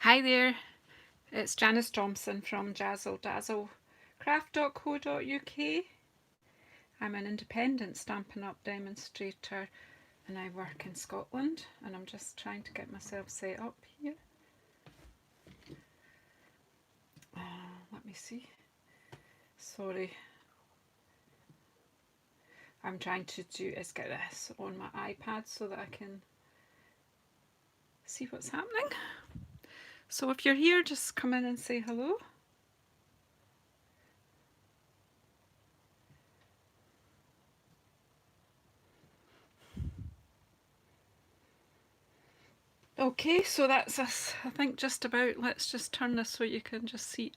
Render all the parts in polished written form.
Hi there, it's Janice Thompson from jazzledazzlecraft.co.uk. I'm an independent Stampin' Up demonstrator and I work in Scotland, and I'm just trying to get myself set up here. Let me see. Sorry. I'm trying to get this on my iPad so that I can see what's happening. So if you're here, just come in and say hello. Okay, so that's us, I think, just about. Let's just turn this so you can just see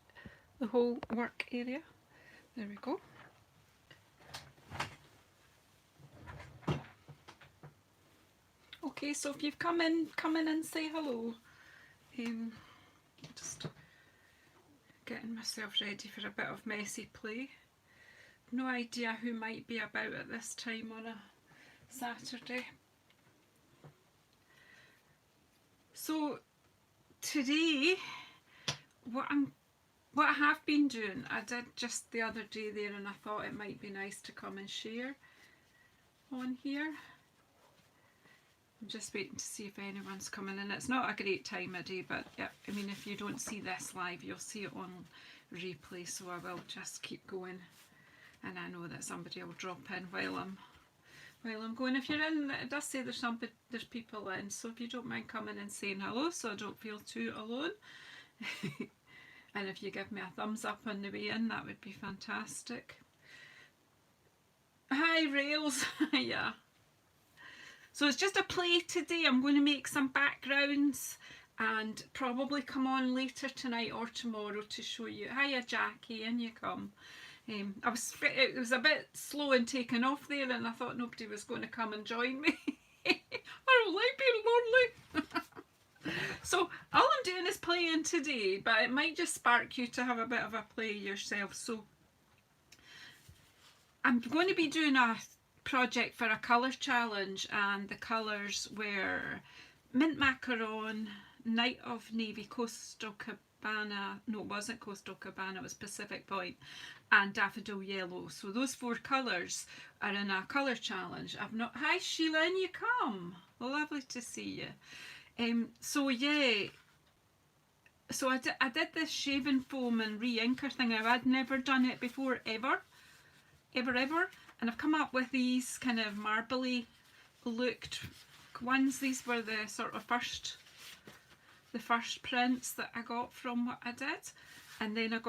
the whole work area. There we go. Okay, so if you've come in and say hello. Just getting myself ready for a bit of messy play. No idea who might be about at this time on a Saturday. So today, what I have been doing, I did just the other day there, and I thought it might be nice to come and share on here. I'm just waiting to see if anyone's coming in. It's not a great time of day, but yeah, I mean, if you don't see this live, you'll see it on replay, so I will just keep going. And I know that somebody will drop in while I'm going. If you're in, it does say there's people in, so if you don't mind coming and saying hello, so I don't feel too alone. And if you give me a thumbs up on the way in, that would be fantastic. Hi Rails. Yeah. So it's just a play today. I'm going to make some backgrounds and probably come on later tonight or tomorrow to show you. Hiya Jackie, in you come. It was a bit slow in taking off there, and I thought nobody was going to come and join me. I don't like being lonely. So all I'm doing is playing today, but it might just spark you to have a bit of a play yourself. So I'm going to be doing a project for a colour challenge, and the colours were mint macaron, night of navy, coastal cabana, no, it wasn't coastal cabana, it was Pacific Point, and daffodil yellow. So those four colours are in a colour challenge. Hi Sheila, in you come, lovely to see you. So yeah, so I did this shaving foam and re-inker thing. I'd never done it before, ever, and I've come up with these kind of marbly looked ones. These were the sort of first prints that I got from what I did, and then I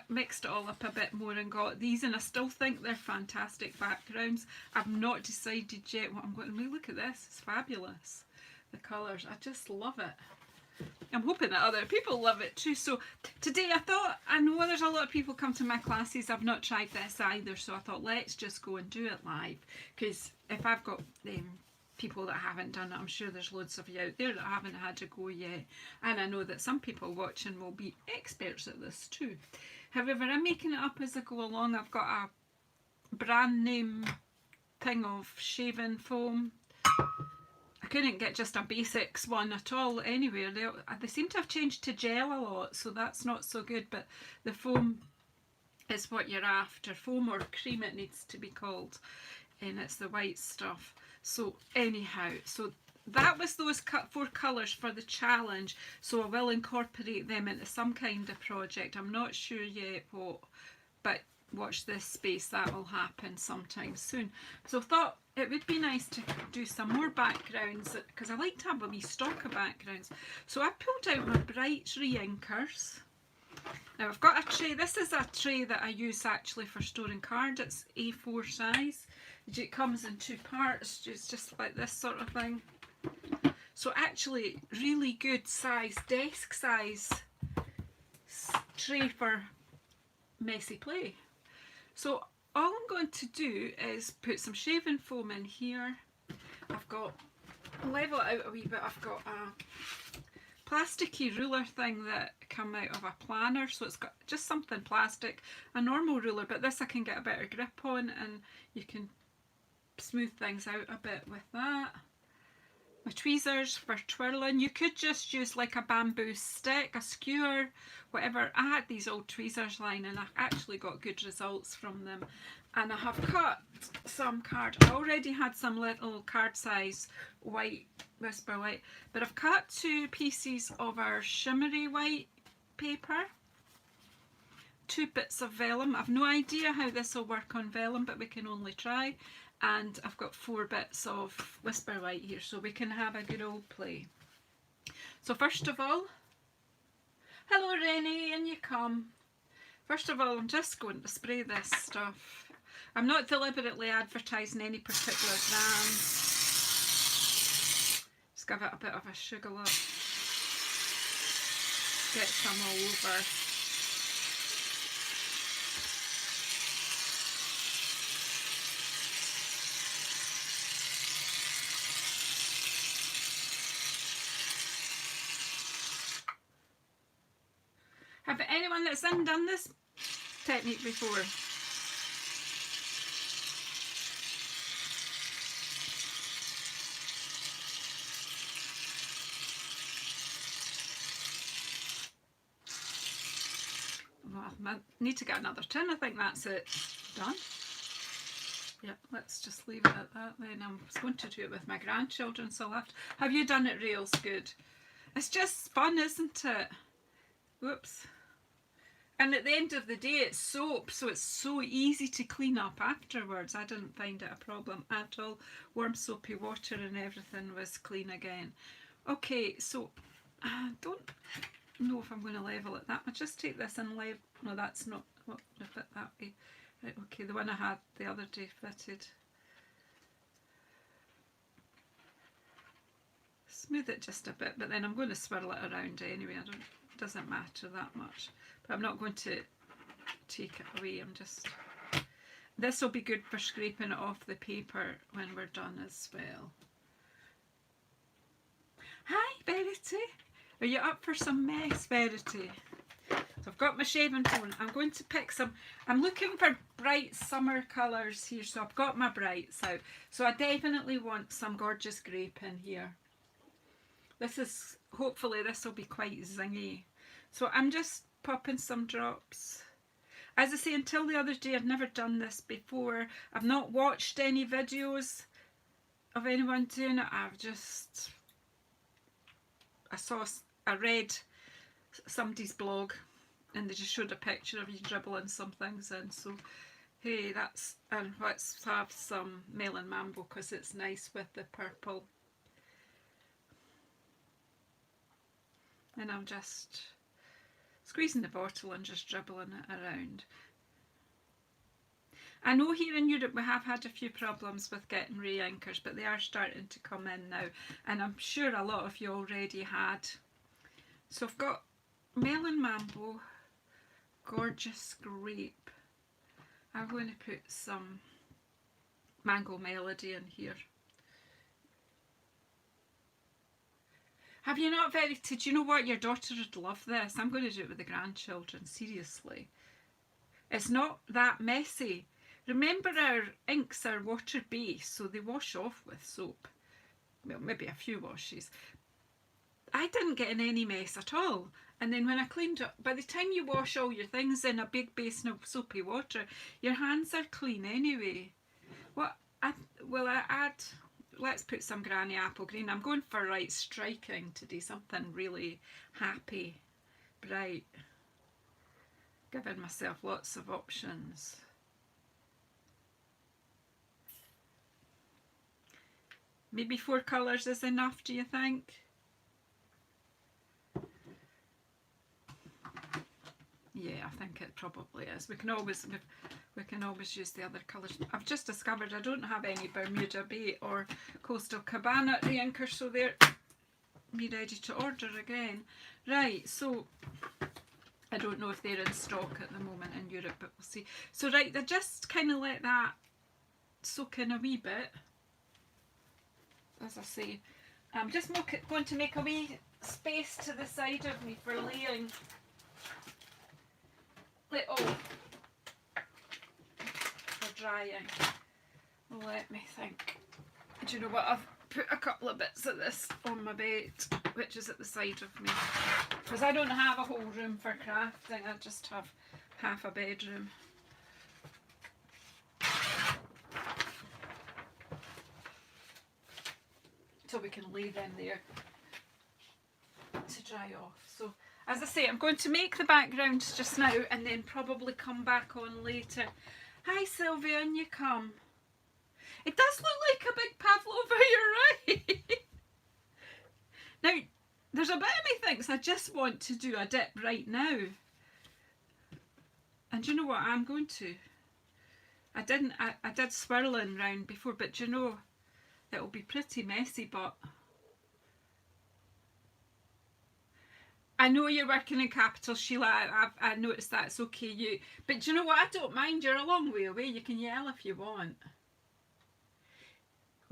mixed it all up a bit more and got these, and I still think they're fantastic backgrounds. I've not decided yet what I'm going to do. Look at this, it's fabulous, the colours, I just love it. I'm hoping that other people love it too. So today I know there's a lot of people come to my classes. I've not tried this either, so I thought let's just go and do it live, because if I've got people that haven't done it, I'm sure there's loads of you out there that haven't had to go yet, and I know that some people watching will be experts at this too. However, I'm making it up as I go along. I've got a brand name thing of shaving foam. I couldn't get just a basics one at all anywhere. They seem to have changed to gel a lot, so that's not so good, but the foam is what you're after. Foam or cream it needs to be called, and it's the white stuff. So anyhow, so that was those four colours for the challenge, so I will incorporate them into some kind of project. I'm not sure yet what, but watch this space, that will happen sometime soon. So I thought it would be nice to do some more backgrounds, because I like to have a wee stock of backgrounds. So I pulled out my bright reinkers. Now I've got a tray. This is a tray that I use actually for storing cards. It's A4 size. It comes in two parts. It's just like this sort of thing. So actually really good size, desk size tray for messy play. So all I'm going to do is put some shaving foam in here. I've got, level it out a wee bit, I've got a plasticky ruler thing that come out of a planner, so it's got just something plastic, a normal ruler, but this I can get a better grip on, and you can smooth things out a bit with that. my tweezers for twirling. You could just use like a bamboo stick, a skewer, whatever. I had these old tweezers lying and I actually got good results from them. And I have cut some card. I already had some little card size white, Whisper White, but I've cut 2 pieces of our shimmery white paper, 2 bits of vellum. I've no idea how this will work on vellum, but we can only try. And I've got 4 bits of Whisper White here, so we can have a good old play. So first of all, hello Rennie, in you come. First of all, I'm just going to spray this stuff. I'm not deliberately advertising any particular brand. Just give it a bit of a sugar up. Get some all over. Have anyone that's done this technique before? Well, I need to get another tin. I think that's it. Done. Yep, let's just leave it at that then. I'm going to do it with my grandchildren, so I'll have you done it real good? It's just fun, isn't it? Whoops. And at the end of the day, it's soap, so it's so easy to clean up afterwards. I didn't find it a problem at all. Warm soapy water and everything was clean again. Okay, so I don't know if I'm going to level it that much. Just take this and level. No, that's not what I fit that way. Right, okay, the one I had the other day fitted. Smooth it just a bit, but then I'm going to swirl it around anyway. It doesn't matter that much. But I'm not going to take it away. This will be good for scraping it off the paper when we're done as well. Hi, Verity. Are you up for some mess, Verity? So I've got my shaving foam. I'm going to pick some. I'm looking for bright summer colours here, so I've got my brights out. So I definitely want some gorgeous grape in here. Hopefully this will be quite zingy. So I'm just popping some drops. As I say, until the other day, I've never done this before. I've not watched any videos of anyone doing it. I read somebody's blog and they just showed a picture of you dribbling some things in. So hey, and let's have some melon mambo because it's nice with the purple. And I'm just squeezing the bottle and just dribbling it around. I know here in Europe we have had a few problems with getting reinkers, but they are starting to come in now, and I'm sure a lot of you already had. So I've got melon mambo, gorgeous grape. I'm going to put some mango melody in here. Have you not Verity? Do you know what? Your daughter would love this. I'm going to do it with the grandchildren, seriously. It's not that messy. Remember, our inks are water-based, so they wash off with soap. Well, maybe a few washes. I didn't get in any mess at all. And then when I cleaned up, by the time you wash all your things in a big basin of soapy water, your hands are clean anyway. Let's put some Granny Apple Green. I'm going for striking today, something really happy, bright. Giving myself lots of options. Maybe 4 colours is enough, do you think? Yeah, I think it probably is. We can always use the other colours. I've just discovered I don't have any Bermuda Bay or Coastal Cabana reinkers, so they're ready to order again. Right, so I don't know if they're in stock at the moment in Europe, but we'll see. So right, they just kind of let that soak in a wee bit. As I say, I'm just going to make a wee space to the side of me for laying little for drying. Let me think. Do you know what? put a couple of bits of this on my bed, which is at the side of me, because I don't have a whole room for crafting. I just have half a bedroom. So we can lay them there to dry off. So as I say, I'm going to make the backgrounds just now and then probably come back on later. Hi Sylvia, and you come. It does look like a big pavlova, you're right. Now, there's a bit of me thinks I just want to do a dip right now. And you know what I'm going to? I did swirling round before, but you know, it'll be pretty messy, but I know you're working in capital, Sheila. I noticed that. It's okay, but do you know what? I don't mind. You're a long way away. You can yell if you want.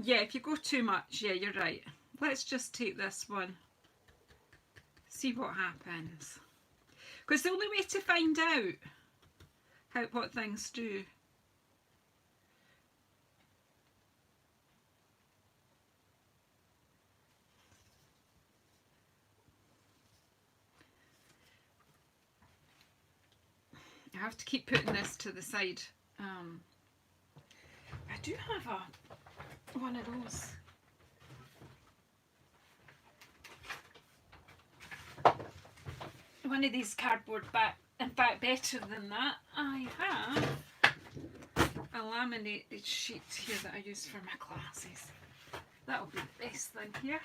Yeah, if you go too much, yeah, you're right. Let's just take this one. See what happens. Because the only way to find out what things do. I have to keep putting this to the side. I do have one of those. One of these cardboard back. In fact, better than that, I have a laminated sheet here that I use for my classes. That'll be the best thing here.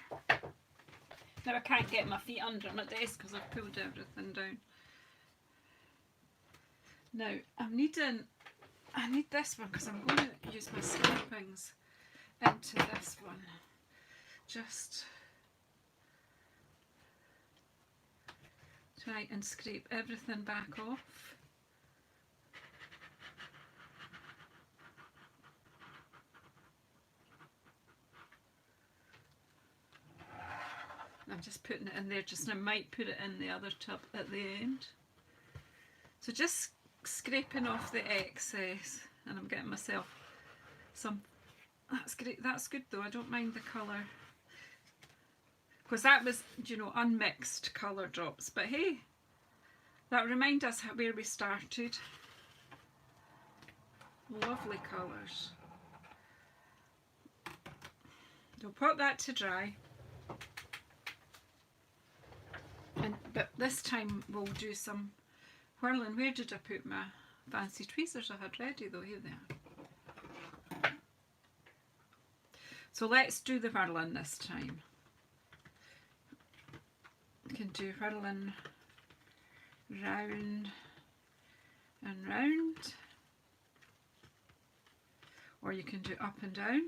Now I can't get my feet under my desk because I've pulled everything down. Now I need this one because I'm going to use my scrapings into this one. Just try and scrape everything back off. I'm just putting it in there just now. I might put it in the other tub at the end. So just scraping off the excess, and I'm getting myself some. That's great. That's good though. I don't mind the colour, because that was, you know, unmixed colour drops. But hey, that reminds us where we started. Lovely colours. So put that to dry. But this time we'll do some whirling. Where did I put my fancy tweezers I had ready though? Here they are. So let's do the whirling this time. You can do whirling round and round, or you can do up and down.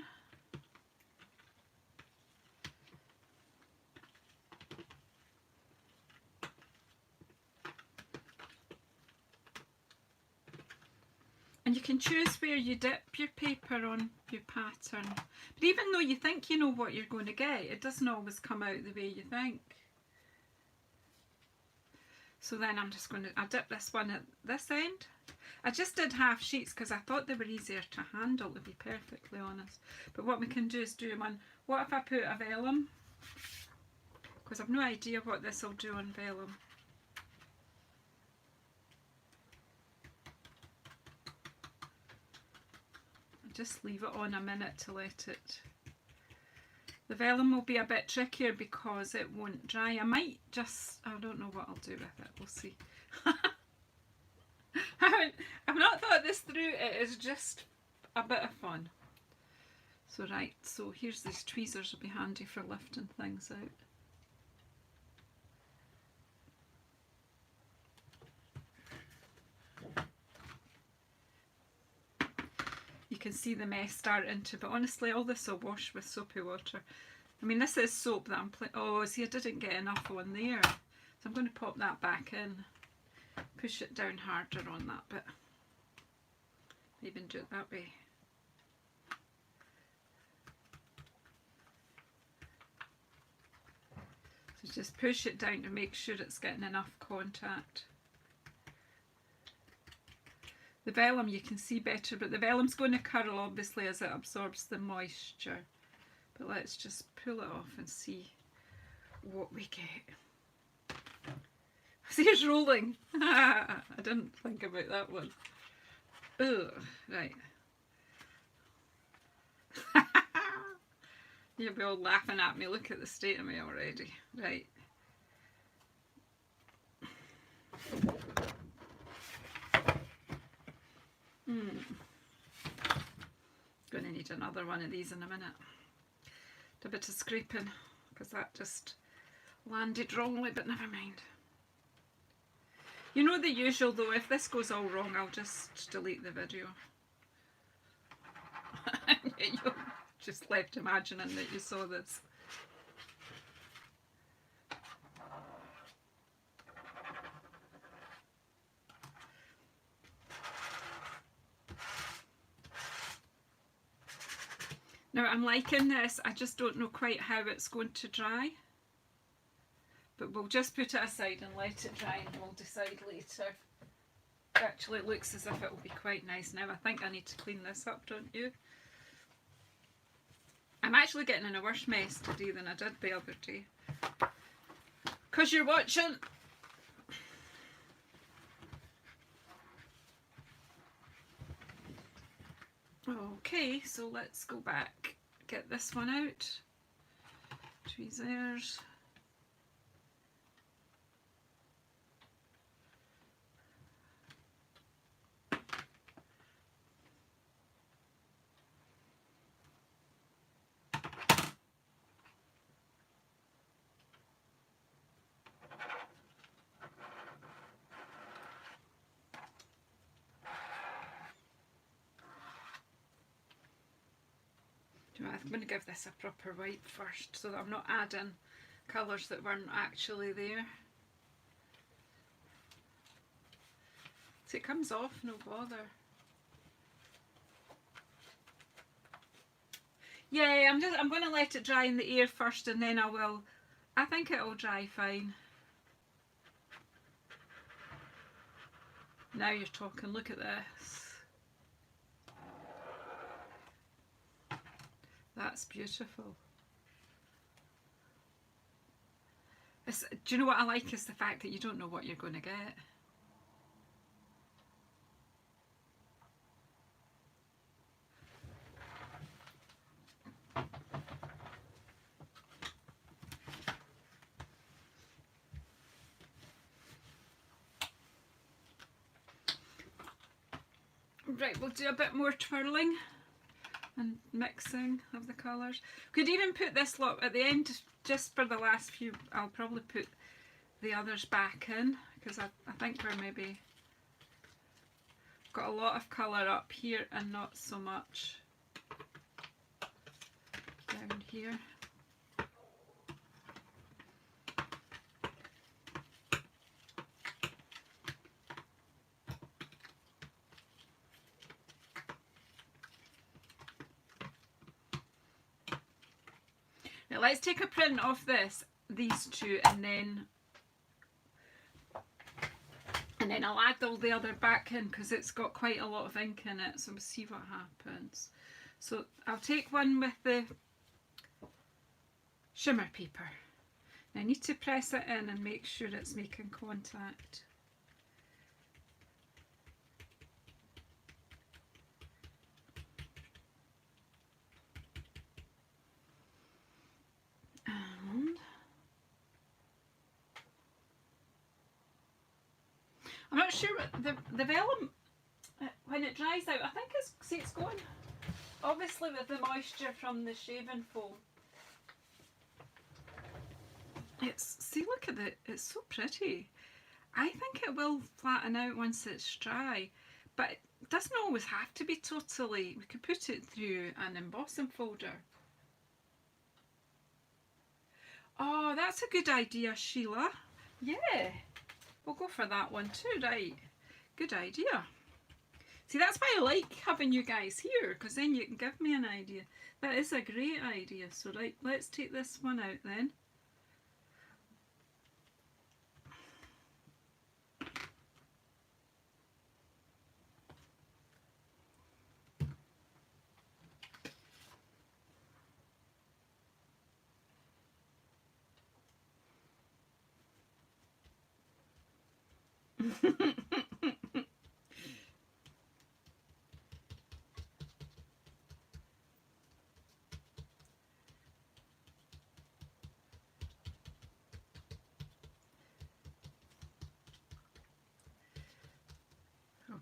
And you can choose where you dip your paper on your pattern. But even though you think you know what you're going to get, it doesn't always come out the way you think. So then I'm just going to, I dip this one at this end. I just did half sheets because I thought they were easier to handle, to be perfectly honest. But what we can do is do one. What if I put a vellum? Because I've no idea what this will do on vellum. Just leave it on a minute to let it. The vellum will be a bit trickier because it won't dry. I might just, I don't know what I'll do with it. We'll see. I've not thought this through. It is just a bit of fun. So right, so here's these tweezers, will be handy for lifting things out. You can see the mess starting to, but honestly all this will wash with soapy water. I mean, this is soap that I'm oh, see, I didn't get enough on there, so I'm going to pop that back in, push it down harder on that bit, even do it that way. So just push it down to make sure it's getting enough contact. The vellum you can see better, but the vellum's going to curl obviously as it absorbs the moisture. But let's just pull it off and see what we get. See, it's rolling. I didn't think about that one. Ugh, right. You'll be all laughing at me. Look at the state of me already. Right. Gonna need another one of these in a minute. A bit of scraping because that just landed wrongly, but never mind. You know the usual though, if this goes all wrong, I'll just delete the video. You're just left imagining that you saw this. Now I'm liking this, I just don't know quite how it's going to dry. But we'll just put it aside and let it dry and we'll decide later. Actually it looks as if it will be quite nice now. I think I need to clean this up, don't you? I'm actually getting in a worse mess today than I did the other day. 'Cause you're watching. Okay, so let's go back. Get this one out. Tweezers. I'm going to give this a proper wipe first so that I'm not adding colours that weren't actually there. So it comes off, no bother. Yeah, I'm going to let it dry in the air first and then I think it'll dry fine. Now you're talking, look at this. That's beautiful. Do you know what I like is the fact that you don't know what you're going to get. Right, we'll do a bit more twirling and mixing of the colours. Could even put this lot at the end just for the last few. I'll probably put the others back in because I think we're maybe got a lot of colour up here and not so much down here. Now let's take a print of these two, and then I'll add all the other back in because it's got quite a lot of ink in it, so we'll see what happens. So I'll take one with the shimmer paper. Now I need to press it in and make sure it's making contact. I'm not sure what the vellum, when it dries out, I think it's going, obviously with the moisture from the shaving foam. See, look at it, it's so pretty. I think it will flatten out once it's dry, but it doesn't always have to be totally. We could put it through an embossing folder. Oh, that's a good idea, Sheila. Yeah. We'll go for that one too, right? Good idea. See, that's why I like having you guys here, because then you can give me an idea. That is a great idea. So right, let's take this one out then.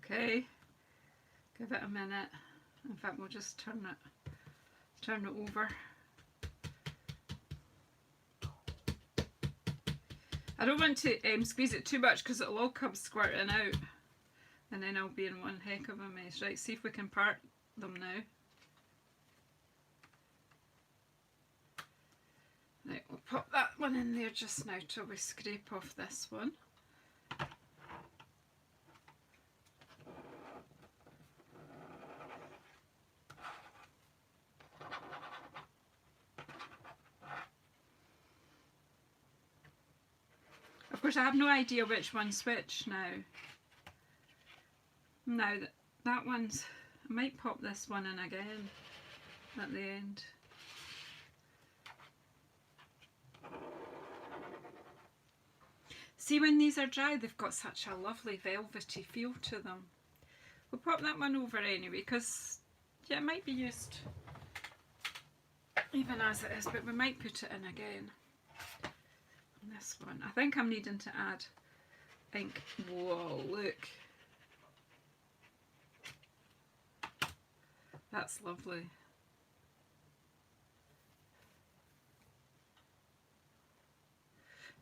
Okay, give it a minute. In fact, we'll just turn it over. I don't want to squeeze it too much because it'll all come squirting out, and then I'll be in one heck of a mess. Right, see if we can part them now. Right, we'll pop that one in there just now till we scrape off this one. Of course, I have no idea which one's which now. Now, that one's... I might pop this one in again at the end. See, when these are dry, they've got such a lovely velvety feel to them. We'll pop that one over anyway, because yeah, it might be used even as it is, but we might put it in again. This one, I think I'm needing to add ink. Whoa, look. That's lovely.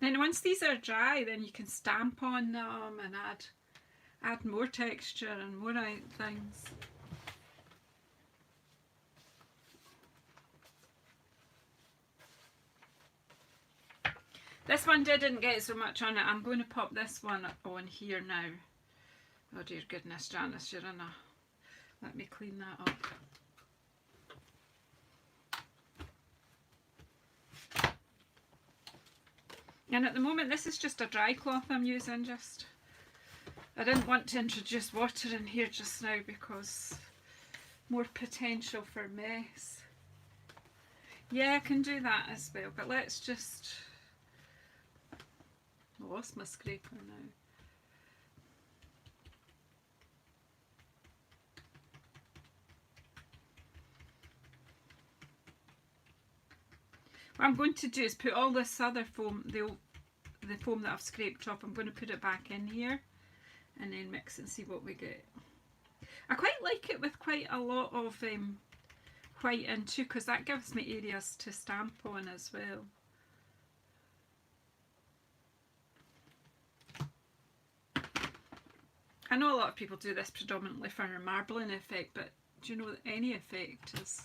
Then once these are dry, then you can stamp on them and add more texture and more things. This one didn't get so much on it. I'm going to pop this one on here now. Oh dear goodness, Janice, you're in a... Let me clean that up. And at the moment, this is just a dry cloth I'm using. I didn't want to introduce water in here just now because more potential for mess. Yeah, I can do that as well, but let's just... I lost my scraper now. What I'm going to do is put all this other foam, the foam that I've scraped off, I'm going to put it back in here and then mix and see what we get. I quite like it with quite a lot of white in too, because that gives me areas to stamp on as well. I know a lot of people do this predominantly for a marbling effect, but do you know that any effect is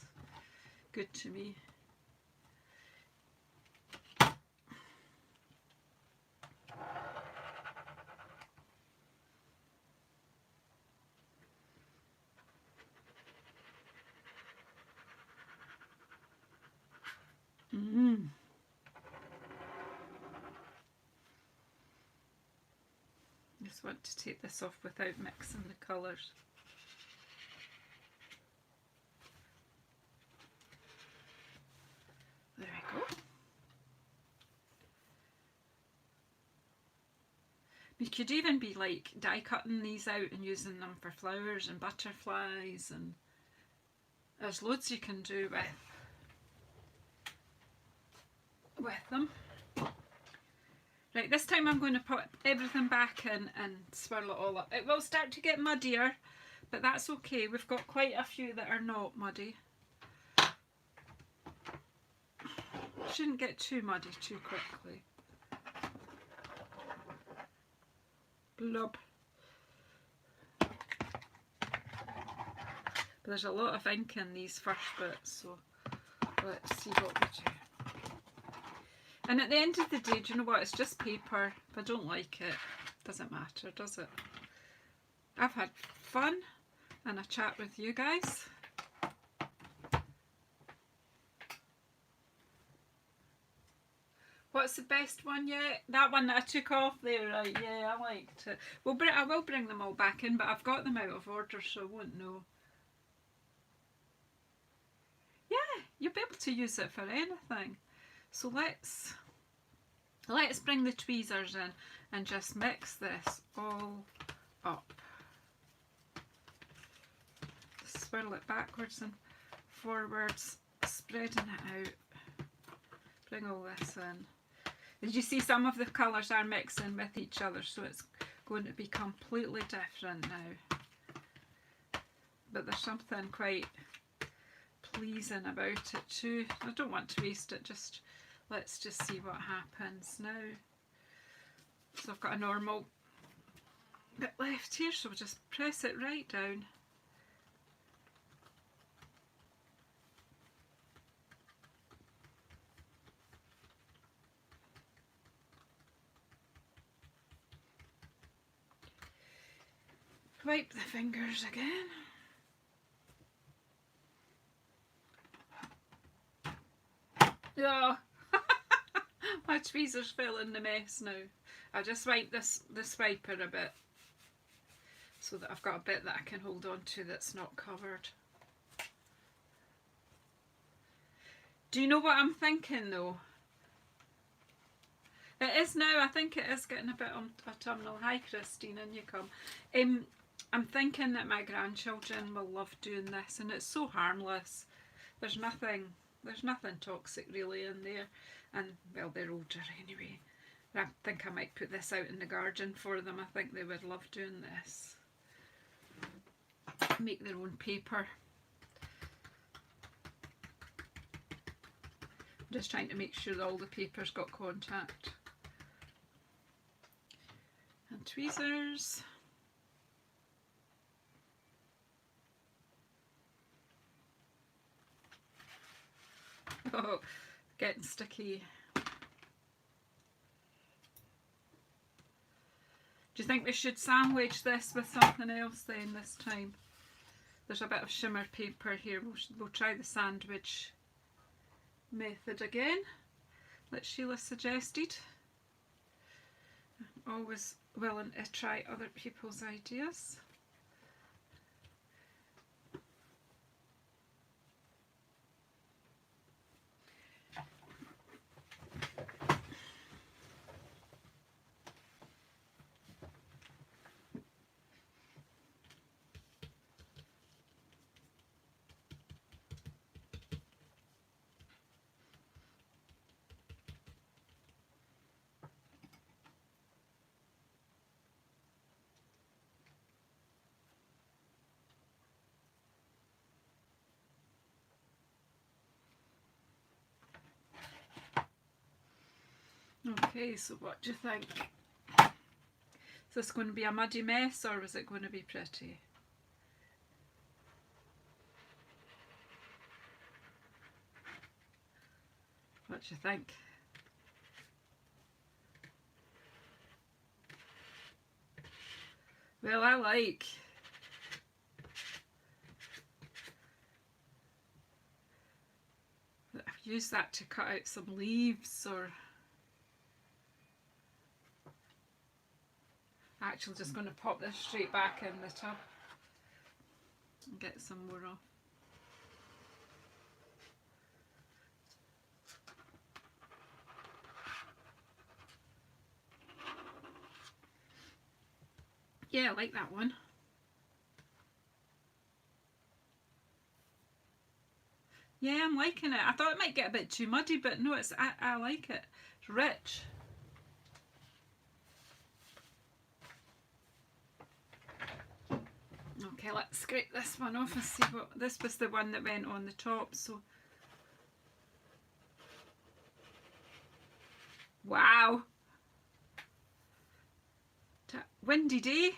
good to me? Just want to take this off without mixing the colours. There we go. You could even be like die cutting these out and using them for flowers and butterflies, and there's loads you can do with them. Right, this time I'm going to put everything back in and swirl it all up. It will start to get muddier, but that's okay. We've got quite a few that are not muddy. Shouldn't get too muddy too quickly. Blob. But there's a lot of ink in these first bits, so let's see what we do. And at the end of the day, do you know what? It's just paper. If I don't like it, doesn't matter, does it? I've had fun and a chat with you guys. What's the best one yet? That one that I took off there, right? Yeah, I liked it. Well, I will bring them all back in, but I've got them out of order, so I won't know. Yeah, you'll be able to use it for anything. So let's Let's bring the tweezers in and just mix this all up. Swirl it backwards and forwards, spreading it out. Bring all this in. Did you see some of the colours are mixing with each other, so it's going to be completely different now. But there's something quite pleasing about it too. I don't want to waste it, let's just see what happens now. So I've got a normal bit left here, so we'll just press it right down. Wipe the fingers again. Oh, my tweezers fell in the mess now. I just wipe this wiper a bit so that I've got a bit that I can hold on to that's not covered. Do you know what I'm thinking though? It is now, I think it is getting a bit autumnal. Hi Christine, in you come. I'm thinking that my grandchildren will love doing this, and it's so harmless. There's nothing toxic really in there, and well, they're older anyway. I think I might put this out in the garden for them. I think they would love doing this. Make their own paper. I'm just trying to make sure that all the paper's got contact. And tweezers. Oh, getting sticky. Do you think we should sandwich this with something else then this time? There's a bit of shimmer paper here. We'll try the sandwich method again, that Sheila suggested. I'm always willing to try other people's ideas. Okay, so what do you think? Is this going to be a muddy mess, or is it going to be pretty? What do you think? Well, I like that I've used that to cut out some leaves, or actually just going to pop this straight back in the tub and get some more off. Yeah, I like that one. Yeah, I'm liking it. I thought it might get a bit too muddy, but no, I like it. It's rich. Okay, let's scrape this one off and see what... This was the one that went on the top, so... Wow! Windy day.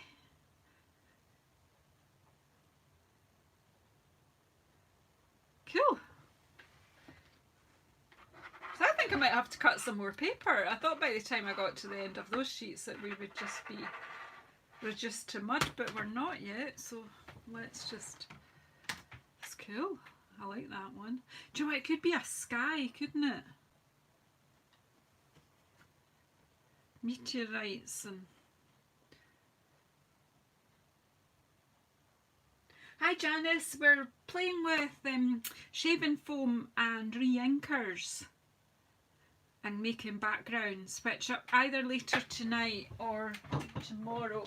Cool. So I think I might have to cut some more paper. I thought by the time I got to the end of those sheets that we would just be reduced to mud, but we're not yet, so let's just... It's cool. I like that one. Do you know what? It could be a sky, couldn't it? Meteorites and... Hi Janice, we're playing with shaving foam and reinkers. and making backgrounds, which either later tonight or tomorrow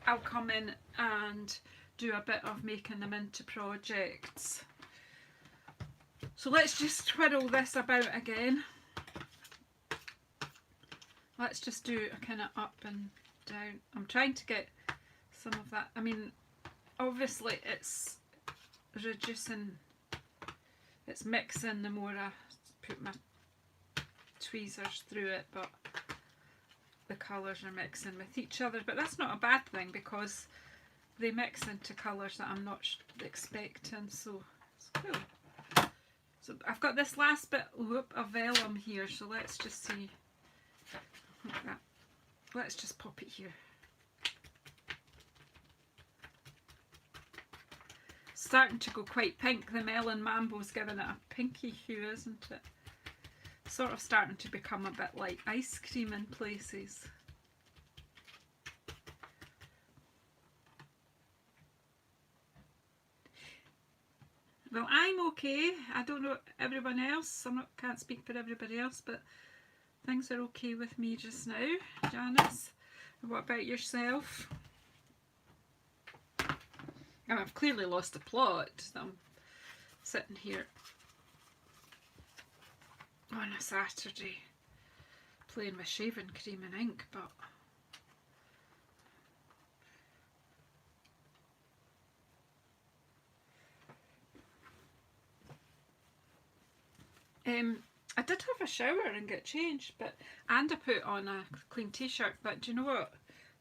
I'll come in and do a bit of making them into projects. So let's just twirl this about again. Let's just do a kind of up and down. I'm trying to get some of that. I mean, obviously it's reducing, it's mixing the more I put my tweezers through it, but the colours are mixing with each other. But that's not a bad thing because they mix into colours that I'm not expecting, so it's cool. So I've got this last bit of vellum here, so let's just see. Like that. Let's just pop it here. Starting to go quite pink. The Melon Mambo's giving it a pinky hue, isn't it? Sort of starting to become a bit like ice cream in places. Well, I'm okay. I don't know everyone else. Can't speak for everybody else, but things are okay with me just now. Janice, what about yourself? And I've clearly lost the plot. I'm sitting here on a Saturday playing with shaving cream and ink, but I did have a shower and get changed, and I put on a clean t-shirt, but do you know what?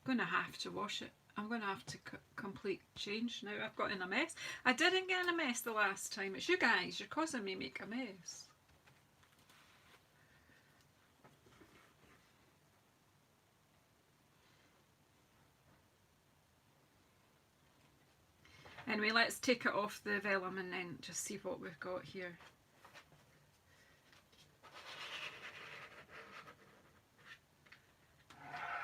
I'm going to have to wash it. I'm going to have to complete change now. I've got in a mess. I didn't get in a mess the last time. It's you guys. You're causing me make a mess. Anyway, let's take it off the vellum and then just see what we've got here.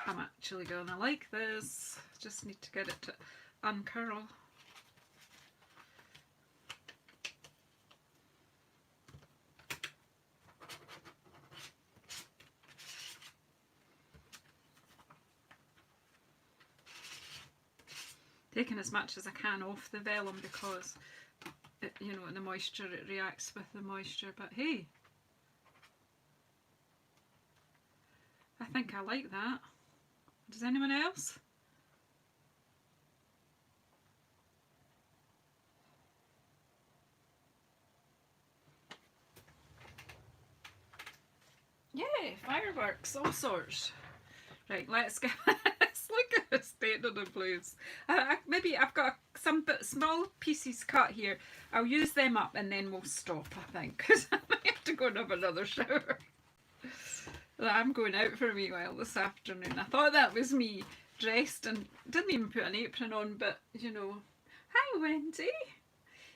I'm actually gonna like this. Just need to get it to uncurl. Taking as much as I can off the vellum because it, you know, the moisture, it reacts with the moisture, but hey, I think I like that. Does anyone else? Yeah, fireworks, all sorts. Right, let's get let's look at the state of the place. Maybe I've got some small pieces cut here. I'll use them up and then we'll stop, I think, because I might have to go and have another shower. I'm going out for a wee while this afternoon. I thought that was me dressed and didn't even put an apron on, but you know. Hi Wendy.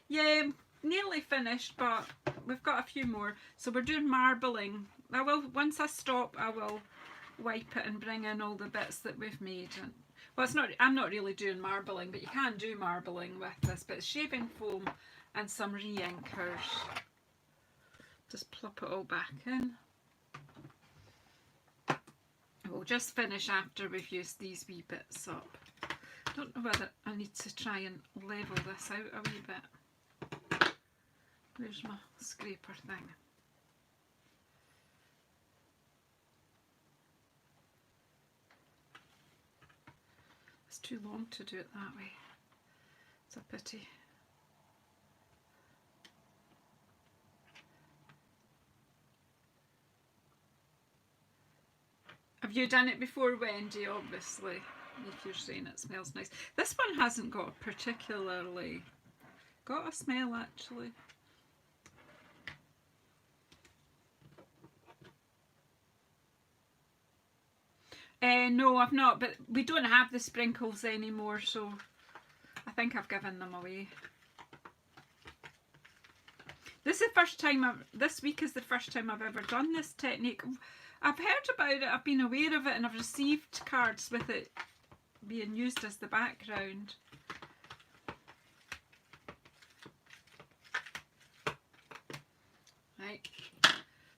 Yeah, nearly finished, but we've got a few more. So we're doing marbling. I will, once I stop, I will wipe it and bring in all the bits that we've made. And, well, it's not, I'm not really doing marbling, but you can do marbling with this, but it's shaving foam and some reinkers. Just plop it all back in. We'll just finish after we've used these wee bits up. Don't know whether I need to try and level this out a wee bit. Where's my scraper thing? It's too long to do it that way. It's a pity. Have you done it before, Wendy? Obviously, if you're saying it smells nice. This one hasn't got particularly got a smell actually. No, I've not, but we don't have the sprinkles anymore, so I think I've given them away. This is the first time this week is the first time I've ever done this technique. I've heard about it, I've been aware of it, and I've received cards with it being used as the background. Right,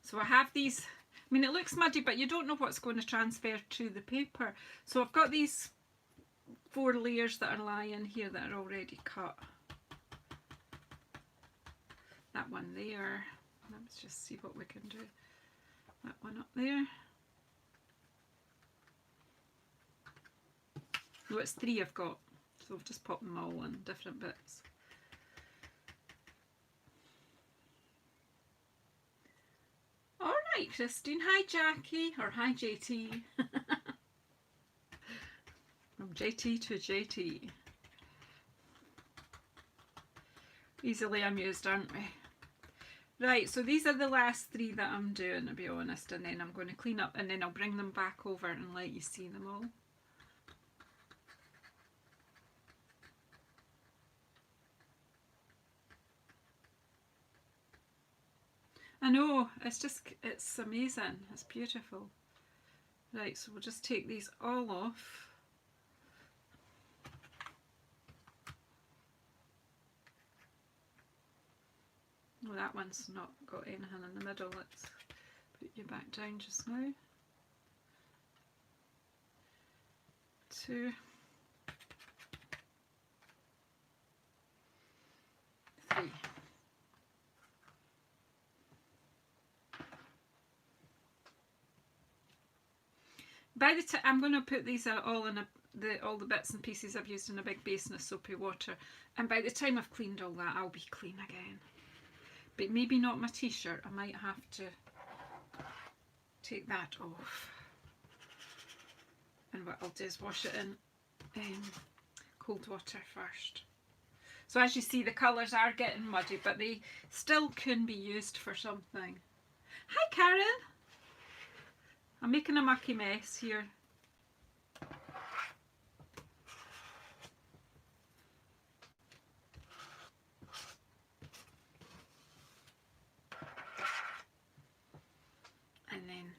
so I have these I mean, it looks muddy, but you don't know what's going to transfer to the paper. So I've got these 4 layers that are lying here that are already cut. That one there. Let's just see what we can do. That one up there. No, it's 3 I've got. So I've just popped them all in different bits. Alright, Christine. Hi, Jackie. Or hi, JT. From JT to JT. Easily amused, aren't we? Right, so these are the last 3 that I'm doing, to be honest, and then I'm going to clean up and then I'll bring them back over and let you see them all. I know, it's amazing, it's beautiful. Right, so we'll just take these all off. Well, that one's not got anything in the middle. Let's put you back down just now. 2, 3. By the time I'm going to put these all in all the bits and pieces I've used in a big basin of soapy water, and by the time I've cleaned all that, I'll be clean again. But maybe not my t-shirt. I might have to take that off. And what I'll do is wash it in cold water first. So as you see, the colours are getting muddy, but they still can be used for something. Hi, Karen. I'm making a mucky mess here. And then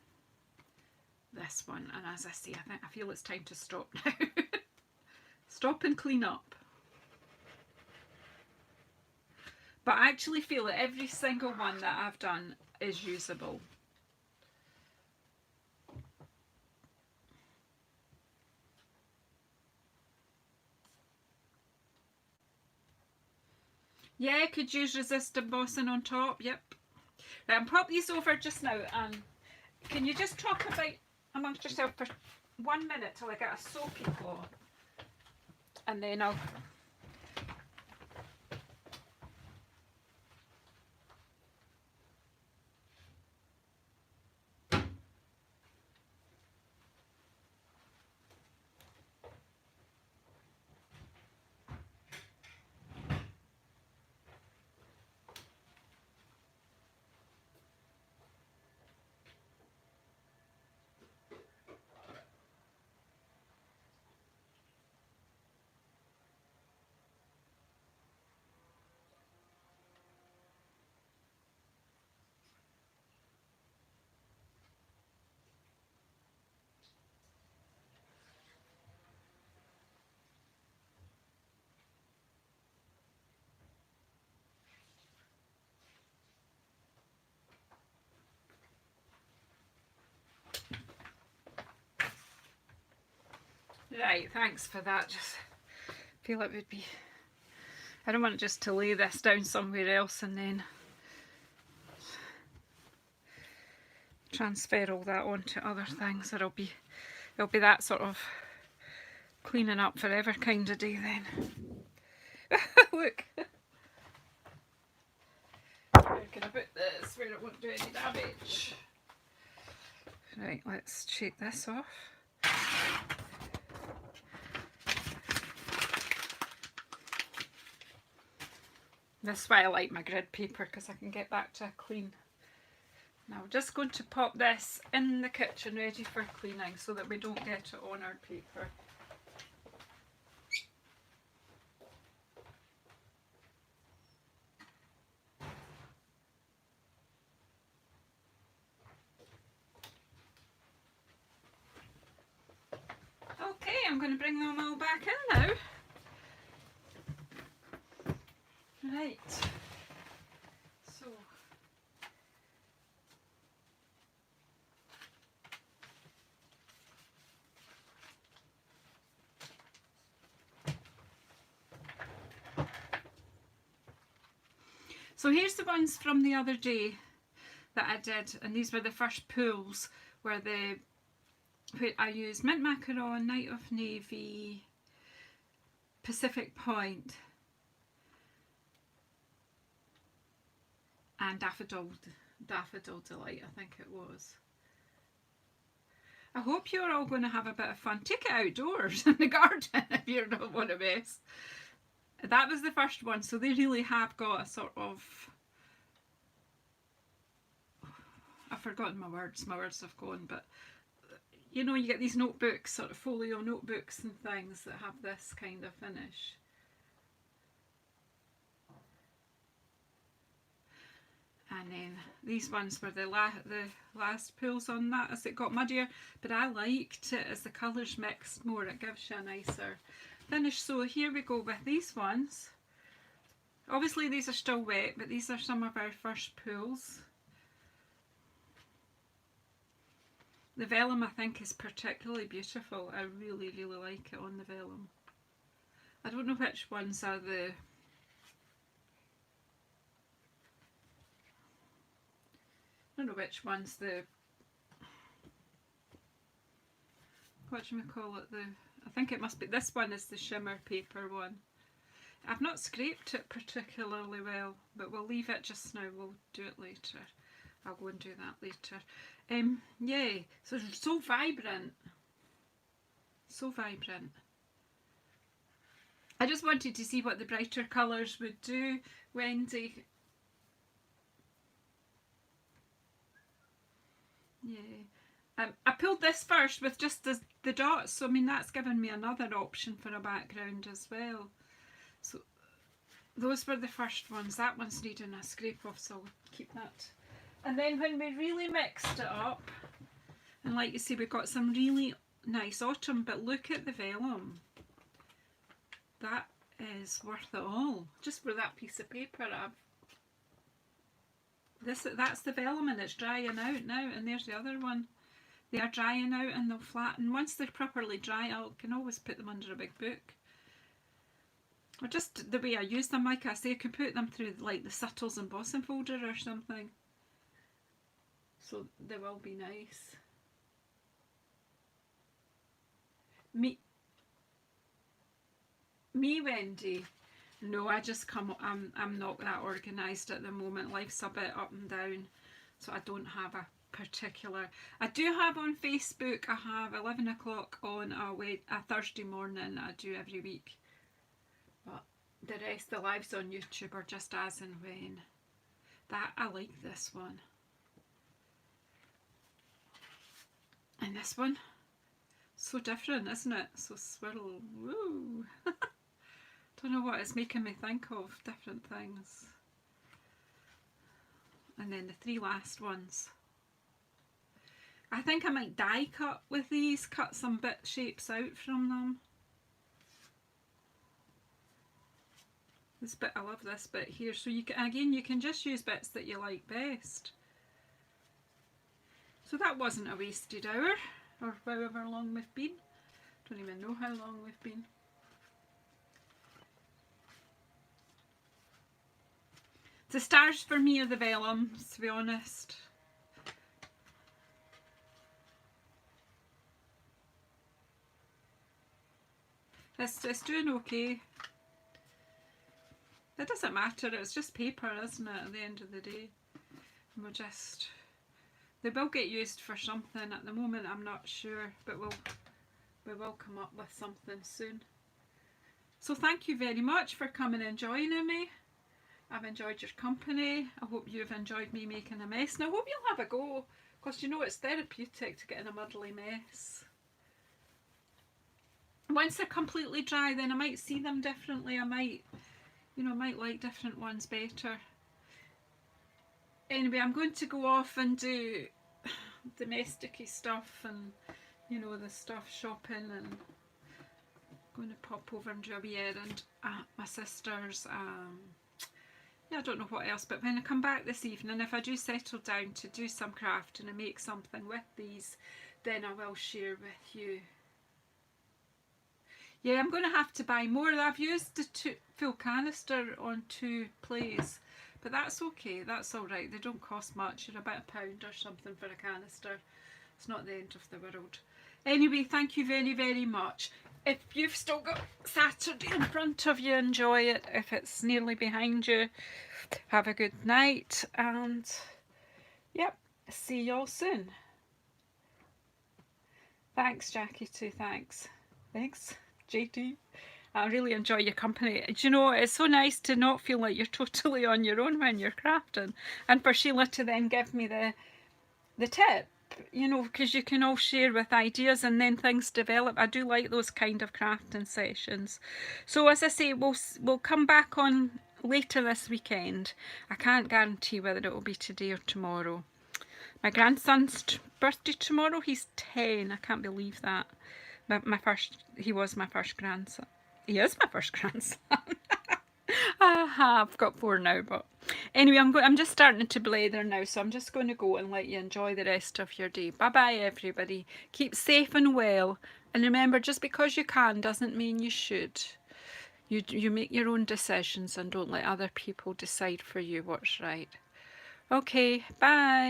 this one, and as I say, I feel it's time to stop now. Stop and clean up. But I actually feel that every single one that I've done is usable. Yeah, could use resist embossing on top, yep. Right, I'll pop these over just now, and can you just talk about amongst yourself for 1 minute till I get a soapy cloth, and then I'll... Right, thanks for that. Just feel it would be... I don't want just to lay this down somewhere else and then transfer all that onto other things. It'll be that sort of cleaning up forever kind of day then. Look. Where can I put this where it won't do any damage? Right, let's shake this off. This is why I like my grid paper, because I can get back to a clean. Now we're just going to pop this in the kitchen ready for cleaning so that we don't get it on our paper. Okay, I'm going to bring them all back in now. Right, so So here's the ones from the other day that I did, and these were the first pools where I used mint macaron, Night of Navy, Pacific Point, and Daffodil Delight, I think it was. I hope you're all going to have a bit of fun. Take it outdoors in the garden if you don't want to mess. That was the first one, so they really have got a sort of... I've forgotten my words have gone, but you know, you get these notebooks, sort of folio notebooks and things that have this kind of finish. And then these ones were the last pulls on that as it got muddier, but I liked it as the colours mixed more, it gives you a nicer finish. So here we go with these ones. Obviously these are still wet, but these are some of our first pulls. The vellum I think is particularly beautiful. I really, really like it on the vellum. I don't know which ones are the... I don't know which one's the... What do you call it? I think it must be... This one is the shimmer paper one. I've not scraped it particularly well, but we'll leave it just now. We'll do it later. I'll go and do that later. Yeah, so vibrant. So vibrant. I just wanted to see what the brighter colours would do, Wendy. Yeah. I pulled this first with just the dots, so I mean that's given me another option for a background as well. So those were the first ones. That one's needing a scrape off, so I'll keep that. And then when we really mixed it up, and like you see, we've got some really nice autumn, but look at the vellum. That is worth it all. Just for that piece of paper, that's the vellum and it's drying out now, and there's the other one. They are drying out and they'll flatten. Once they're properly dry, I can always put them under a big book. Or just the way I use them, like I say, I can put them through like the Subtles embossing folder or something. So they will be nice. Me Wendy. No, I just I'm not that organised at the moment. Life's a bit up and down, so I don't have a particular... I do have on Facebook, I have 11 o'clock on a Thursday morning I do every week. But the rest, the lives on YouTube are just as and when. That, I like this one. And this one, so different, isn't it? So swirl, woo! Don't know what it's making me think of, different things. And then the three last ones. I think I might die cut with these, cut some bit shapes out from them. This bit, I love this bit here. So you can, again, you can just use bits that you like best. So that wasn't a wasted hour, or however long we've been. Don't even know how long we've been. The stars for me are the vellums, to be honest. It's doing okay. It doesn't matter, it's just paper, isn't it, at the end of the day. And we'll just... They will get used for something. At the moment I'm not sure, but we will come up with something soon. So thank you very much for coming and joining me. I've enjoyed your company. I hope you've enjoyed me making a mess. And I hope you'll have a go, because you know it's therapeutic to get in a muddly mess. Once they're completely dry, then I might see them differently. I might, you know, might like different ones better. Anyway, I'm going to go off and do domestic-y stuff and, you know, the stuff shopping, and I'm going to pop over and do a wee errand at my sister's. Yeah, I don't know what else, but when I come back this evening, if I do settle down to do some crafting and make something with these, then I will share with you. Yeah, I'm going to have to buy more. I've used the full canister on 2 plays, But that's okay, that's alright. They don't cost much. They're about £1 or something for a canister. It's not the end of the world. Anyway, thank you very, very much. If you've still got Saturday in front of you, enjoy it. If it's nearly behind you, have a good night. And, yep, see y'all soon. Thanks, Jackie, too. Thanks. Thanks, JT. I really enjoy your company. Do you know, it's so nice to not feel like you're totally on your own when you're crafting. And for Sheila to then give me the tip, you know, because you can all share with ideas and then things develop. I do like those kind of crafting sessions. So as I say, we'll come back on later this weekend. I can't guarantee whether it will be today or tomorrow. My grandson's birthday tomorrow. He's 10. I can't believe that. He was my first grandson. He is my first grandson. I've got 4 now, but anyway, I'm just starting to blather now, so I'm just going to go and let you enjoy the rest of your day. Bye bye, everybody. Keep safe and well, and remember, just because you can doesn't mean you should. You make your own decisions and don't let other people decide for you what's right. Okay, bye.